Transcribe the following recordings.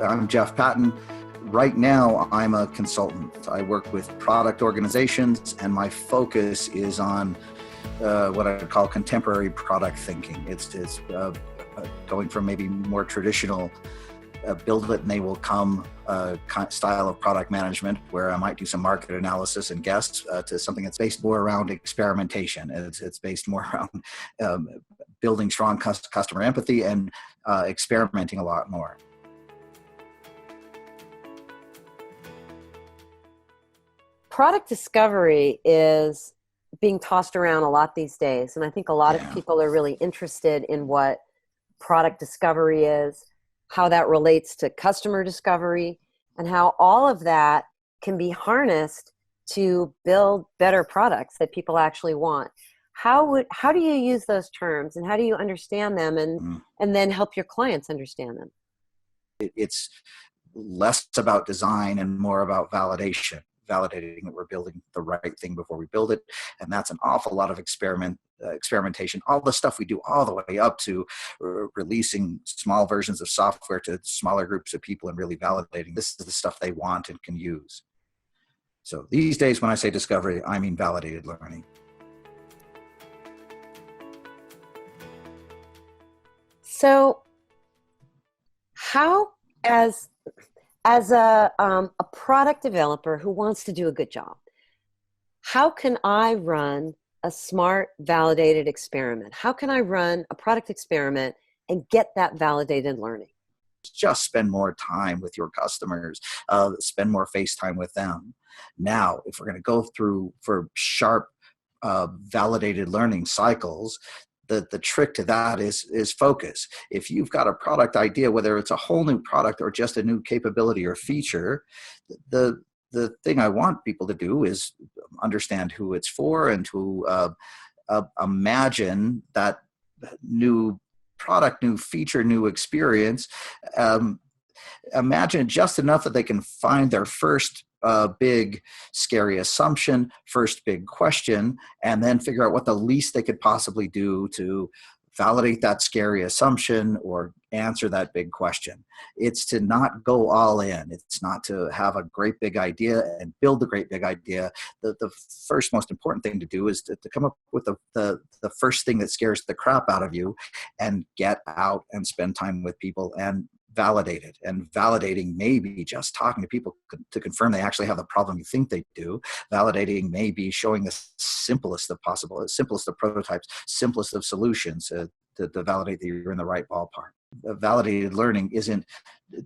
I'm Jeff Patton. Right now, I'm a consultant. I work with product organizations, and my focus is on what I would call contemporary product thinking. It's going from maybe more traditional build it and they will come style of product management, where I might do some market analysis and guess, to something that's based more around experimentation. It's based more around building strong customer empathy and experimenting a lot more. Product discovery is being tossed around a lot these days. And I think a lot of people are really interested in what product discovery is, how that relates to customer discovery, and how all of that can be harnessed to build better products that people actually want. How do you use those terms, and how do you understand them and then help your clients understand them? It's less about design and more about validating that we're building the right thing before we build it. And that's an awful lot of experimentation, all the stuff we do all the way up to releasing small versions of software to smaller groups of people and really validating this is the stuff they want and can use. So these days, when I say discovery, I mean validated learning. So how, as a product developer who wants to do a good job, how can I run a smart, validated experiment? How can I run a product experiment and get that validated learning? Just spend more time with your customers, spend more face time with them. Now, if we're going to go through for sharp, validated learning cycles, the trick to that is focus. If you've got a product idea, whether it's a whole new product or just a new capability or feature, the thing I want people to do is understand who it's for and to imagine that new product, new feature, new experience. Imagine just enough that they can find their first big, scary assumption, first big question, and then figure out what the least they could possibly do to validate that scary assumption or answer that big question. It's to not go all in. It's not to have a great big idea and build the great big idea. The first most important thing to do is to come up with the first thing that scares the crap out of you and get out and spend time with people and validate it. And validating may be just talking to people to confirm they actually have the problem you think they do. Validating may be showing the simplest of prototypes, simplest of solutions to validate that you're in the right ballpark. Validated learning isn't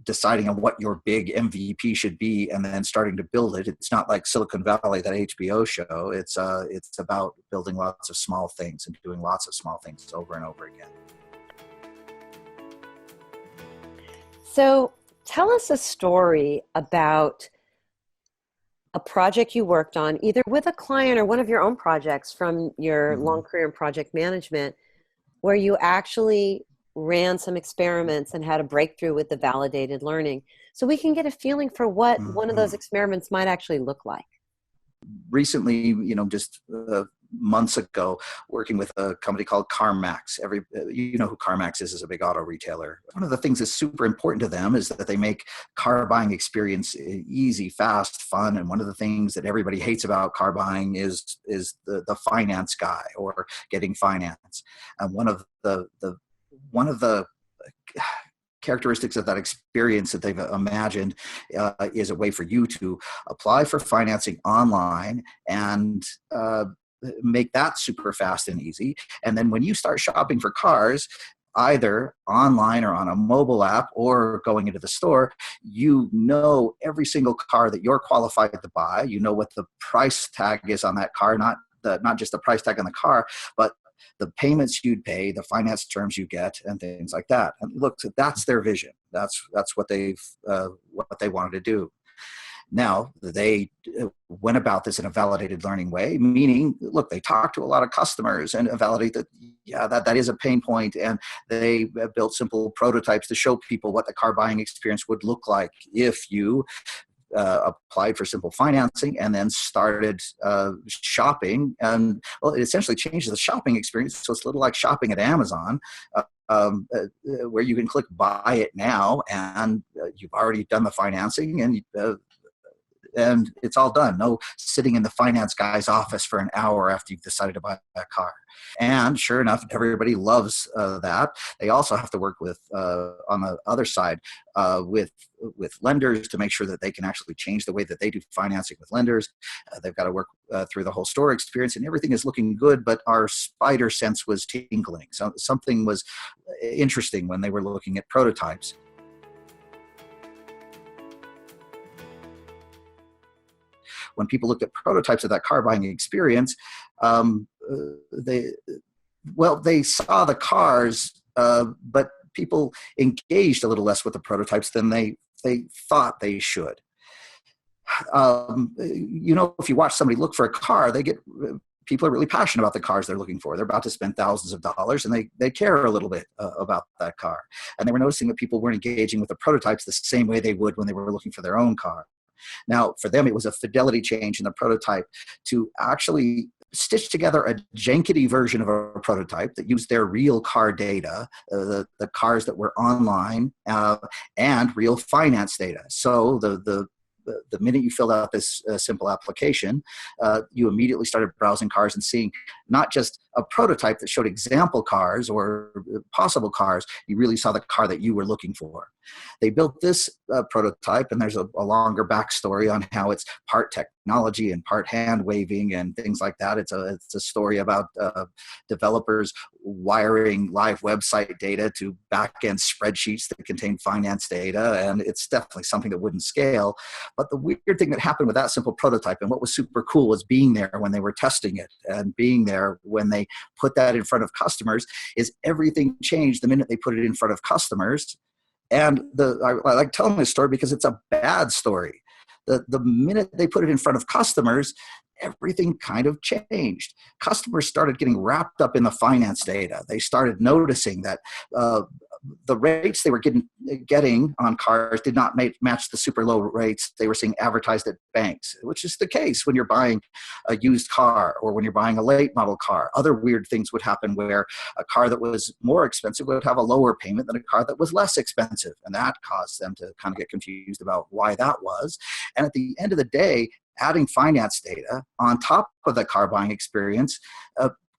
deciding on what your big MVP should be and then starting to build it. It's not like Silicon Valley, that HBO show. It's about building lots of small things and doing lots of small things over and over again. So tell us a story about a project you worked on, either with a client or one of your own projects from your long career in project management, where you actually ran some experiments and had a breakthrough with the validated learning, so we can get a feeling for what one of those experiments might actually look like. Recently, just months ago, working with a company called Carmax. You know who Carmax is a big auto retailer. One of the things that's super important to them is that they make car buying experience easy, fast, fun. And one of the things that everybody hates about car buying is the finance guy or getting finance. And one of the characteristics of that experience that they've imagined is a way for you to apply for financing online and make that super fast and easy. And then when you start shopping for cars, either online or on a mobile app or going into the store, you know every single car that you're qualified to buy. You know what the price tag is on that car, not just the price tag on the car, but the payments you'd pay, the finance terms you get, and things like that. And look, that's their vision. That's what they wanted to do. Now, they went about this in a validated learning way, meaning, look, they talked to a lot of customers and validate that, that is a pain point. And they built simple prototypes to show people what the car buying experience would look like if you applied for simple financing and then started shopping. And well, it essentially changed the shopping experience. So it's a little like shopping at Amazon, where you can click buy it now, and you've already done the financing, and it's all done. No sitting in the finance guy's office for an hour after you've decided to buy that car. And sure enough, everybody loves that. They also have to work with, on the other side, with lenders to make sure that they can actually change the way that they do financing with lenders. They've got to work through the whole store experience, and everything is looking good, but our spider sense was tingling. So something was interesting when they were looking at prototypes. When people looked at prototypes of that car buying experience, they saw the cars, but people engaged a little less with the prototypes than they thought they should. If you watch somebody look for a car, people are really passionate about the cars they're looking for. They're about to spend thousands of dollars, and they care a little bit about that car. And they were noticing that people weren't engaging with the prototypes the same way they would when they were looking for their own car. Now, for them, it was a fidelity change in the prototype to actually stitch together a jankety version of a prototype that used their real car data, the cars that were online, and real finance data. So the minute you filled out this simple application, you immediately started browsing cars and seeing not just a prototype that showed example cars or possible cars, you really saw the car that you were looking for. They built this prototype, and there's a longer backstory on how it's part technology and part hand waving and things like that. It's a story about developers wiring live website data to back-end spreadsheets that contain finance data, and it's definitely something that wouldn't scale. But the weird thing that happened with that simple prototype, and what was super cool, was being there when they were testing it and being there when they put that in front of customers, is everything changed the minute they put it in front of customers. And I like telling this story because it's a bad story. The minute they put it in front of customers, everything kind of changed. Customers started getting wrapped up in the finance data. They started noticing that the rates they were getting on cars did not match the super low rates they were seeing advertised at banks, which is the case when you're buying a used car or when you're buying a late model car. Other weird things would happen where a car that was more expensive would have a lower payment than a car that was less expensive, and that caused them to kind of get confused about why that was. And at the end of the day, adding finance data on top of the car buying experience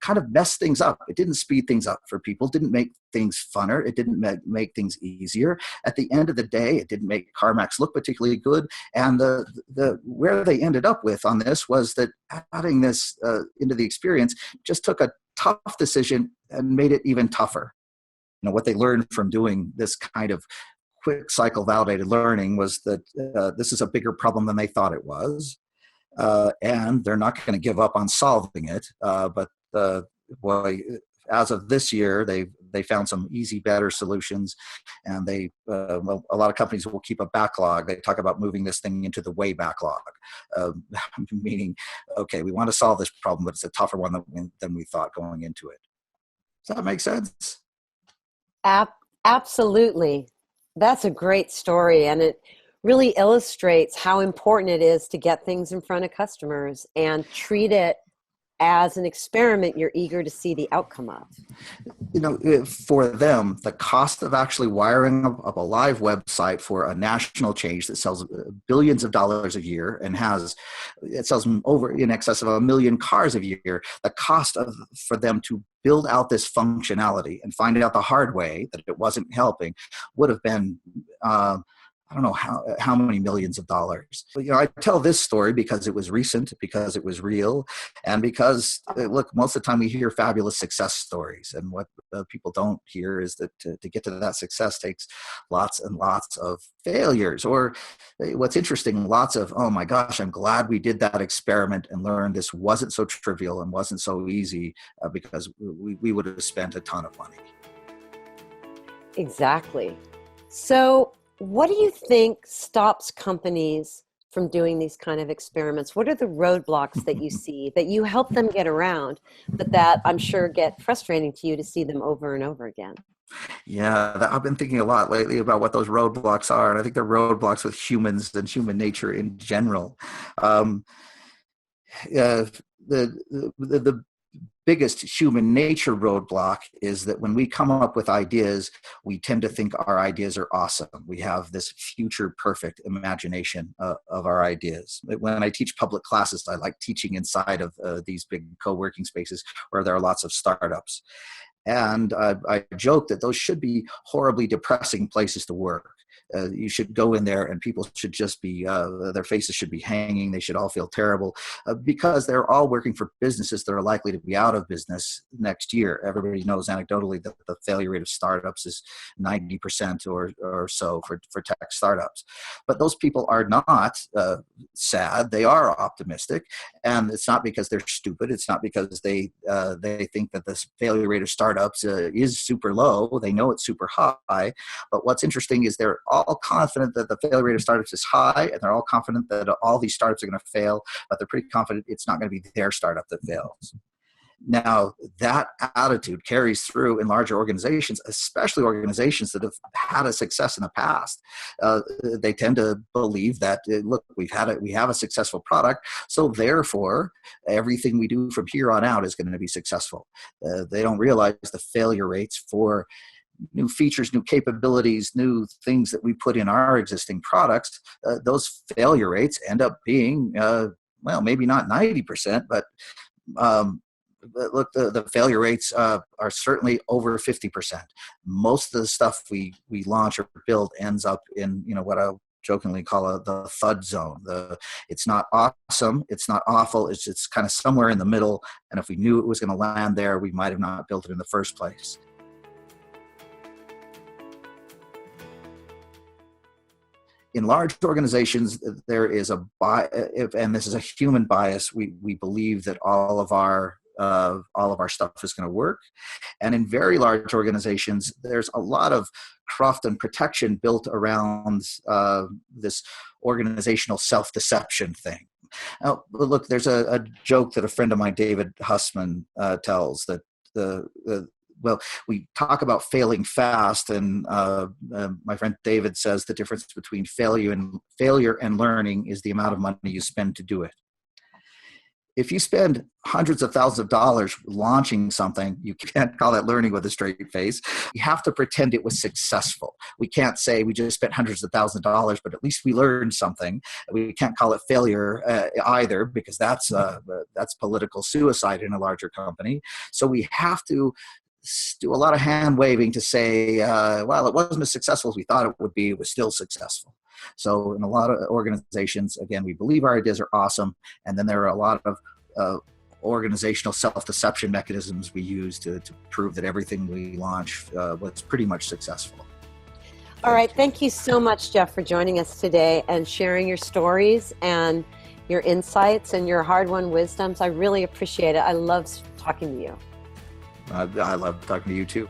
kind of messed things up. It didn't speed things up for people, didn't make things funner, it didn't make things easier. At the end of the day, it didn't make Carmax look particularly good. And the where they ended up with on this was that adding this into the experience just took a tough decision and made it even tougher. What they learned from doing this kind of quick cycle validated learning was that this is a bigger problem than they thought it was. And they're not going to give up on solving it. But as of this year, they found some easy, better solutions, and a lot of companies will keep a backlog. They talk about moving this thing into the way backlog, meaning, okay, we want to solve this problem, but it's a tougher one than we thought going into it. Does that make sense? Absolutely. That's a great story, and it really illustrates how important it is to get things in front of customers and treat it as an experiment you're eager to see the outcome of. For them, the cost of actually wiring up a live website for a national change that sells billions of dollars a year and it sells over in excess of 1 million cars a year, the cost for them to build out this functionality and find out the hard way that it wasn't helping would have been I don't know how many millions of dollars. But, I tell this story because it was recent, because it was real, and because, look, most of the time we hear fabulous success stories, and what people don't hear is that to get to that success takes lots and lots of failures, or what's interesting, lots of, oh my gosh, I'm glad we did that experiment and learned this wasn't so trivial and wasn't so easy, because we would have spent a ton of money. Exactly. So what do you think stops companies from doing these kind of experiments? What are the roadblocks that you see that you help them get around, but that I'm sure get frustrating to you to see them over and over again? Yeah, I've been thinking a lot lately about what those roadblocks are, and I think they're roadblocks with humans and human nature in general. Um, uh, the biggest human nature roadblock is that when we come up with ideas, we tend to think our ideas are awesome. We have this future perfect imagination of our ideas. When I teach public classes, I like teaching inside of these big co-working spaces where there are lots of startups. And I joke that those should be horribly depressing places to work. You should go in there and people should just be, their faces should be hanging. They should all feel terrible because they're all working for businesses that are likely to be out of business next year. Everybody knows anecdotally that the failure rate of startups is 90% or so for tech startups. But those people are not sad. They are optimistic. And it's not because they're stupid. It's not because they think that the failure rate of startups is super low. They know it's super high. But what's interesting is they're all confident that the failure rate of startups is high, and they're all confident that all these startups are going to fail, but they're pretty confident it's not going to be their startup that fails. Now, that attitude carries through in larger organizations, especially organizations that have had a success in the past. They tend to believe that, look, we have a successful product, so therefore, everything we do from here on out is going to be successful. They don't realize the failure rates for new features, new capabilities, new things that we put in our existing products. Those failure rates end up being, well, maybe not 90%, but look, the failure rates are certainly over 50%. Most of the stuff we launch or build ends up in, what I jokingly call the thud zone. It's not awesome, it's not awful, it's kind of somewhere in the middle. And if we knew it was going to land there, we might have not built it in the first place. In large organizations, there is a bias, and this is a human bias. We believe that all of our stuff is going to work, and in very large organizations, there's a lot of cruft and protection built around this organizational self-deception thing. Now, look, there's a joke that a friend of mine, David Hussman, tells that well, we talk about failing fast, and my friend David says the difference between failure and learning is the amount of money you spend to do it. If you spend hundreds of thousands of dollars launching something, you can't call that learning with a straight face. You have to pretend it was successful. We can't say we just spent hundreds of thousands of dollars, but at least we learned something. We can't call it failure either, because that's political suicide in a larger company. So we have to do a lot of hand waving to say, well, it wasn't as successful as we thought it would be. It was still successful. So in a lot of organizations, again, we believe our ideas are awesome. And then there are a lot of organizational self-deception mechanisms we use to prove that everything we launch was pretty much successful. All right. Thank you so much, Jeff, for joining us today and sharing your stories and your insights and your hard-won wisdoms. I really appreciate it. I love talking to you. I love talking to you too.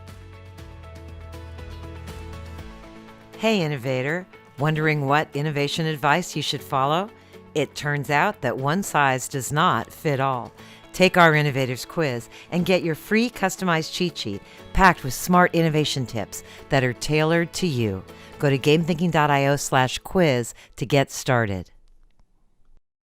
Hey, innovator. Wondering what innovation advice you should follow? It turns out that one size does not fit all. Take our Innovators Quiz and get your free customized cheat sheet packed with smart innovation tips that are tailored to you. Go to gamethinking.io/quiz to get started.